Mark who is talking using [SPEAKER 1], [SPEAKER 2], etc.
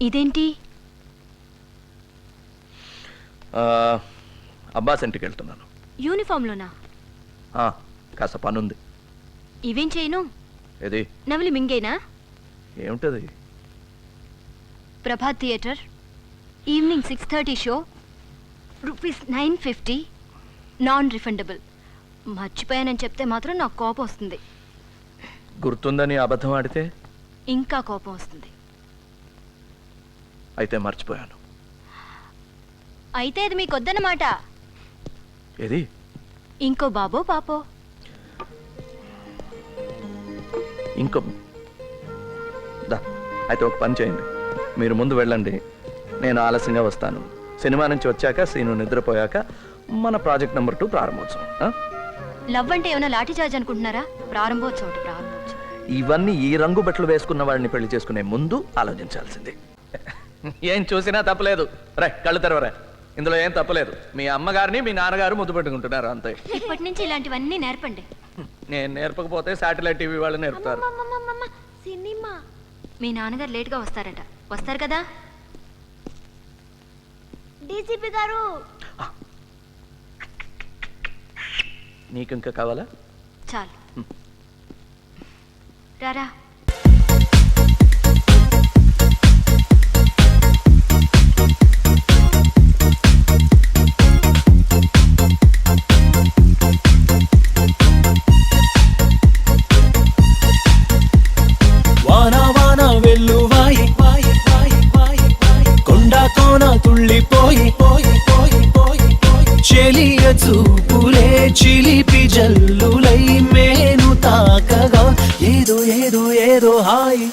[SPEAKER 1] ఇదేంటి?
[SPEAKER 2] అబ్బాస్ ఇంటికి వెళ్తున్నాను.
[SPEAKER 1] యూనిఫామ్లోనా?
[SPEAKER 2] కాస్త పనుంది.
[SPEAKER 1] ఇవేం చేయను?
[SPEAKER 2] ఏది?
[SPEAKER 1] నవలి మింగేనా?
[SPEAKER 2] ఏమిటది?
[SPEAKER 1] Prabhat theatre, evening 6:30 show, ₹950, non refundable. మర్చిపోయానని చెప్తే మాత్రం నాకు కోపం వస్తుంది.
[SPEAKER 2] గుర్తుందని అబద్ధం ఆడితే
[SPEAKER 1] ఇంకా కోపం వస్తుంది.
[SPEAKER 2] అయితే మర్చిపోయాను.
[SPEAKER 1] అయితే ఇది మీకొద్దన్నమాట.
[SPEAKER 2] ఏది?
[SPEAKER 1] ఇంకో బాబో పాపో?
[SPEAKER 2] ఇంకో దా. అయితే ఒక పని చేయండి, మీరు ముందు వెళ్ళండి, నేను ఆలస్యంగా వస్తాను. సినిమా నుంచి వచ్చాక సీను నిద్రపోయాక మన ప్రాజెక్ట్ నెంబర్ 2 ప్రారంభోత్సవం.
[SPEAKER 1] లవ్ అంటే ఏమైనా లాఠీ చార్జ్ అనుకుంటున్నారా? ప్రారంభోత్సవం.
[SPEAKER 2] ఇవన్నీ ఈ రంగు బట్టలు వేసుకున్న వాడిని పెళ్లి చేసుకునే ముందు ఆలోచించాల్సింది. ఏం చూసినా తప్పలేదు. రే కళ్ళు తెరవరా, ఇందులో ఏం తప్పలేదు. మీ అమ్మగారిని మీ నాన్నగారు ముద్దు పెట్టుకుంటున్నారు అంతే.
[SPEAKER 1] ఇప్పటి నుంచి ఇలాంటివన్నీ నేర్పండి.
[SPEAKER 2] నేను నేర్పకపోతే శాటిలైట్ టీవీ వాళ్ళు నేర్పుతారు.
[SPEAKER 1] సినిమా. మీ నాన్నగారు లేట్గా వస్తారట. వస్తారు కదా? డీసీపీ గారు.
[SPEAKER 2] నీకు ఇంకా కావాలా?
[SPEAKER 1] చాలు. రారా.
[SPEAKER 3] వాన వాన వెల్లువాయి కొండ కోన తుళ్ళిపోయి చెలియ చూపులే చిలిపి జల్లులై మేను తాకగా ఏదో ఏదో ఏదో హాయి.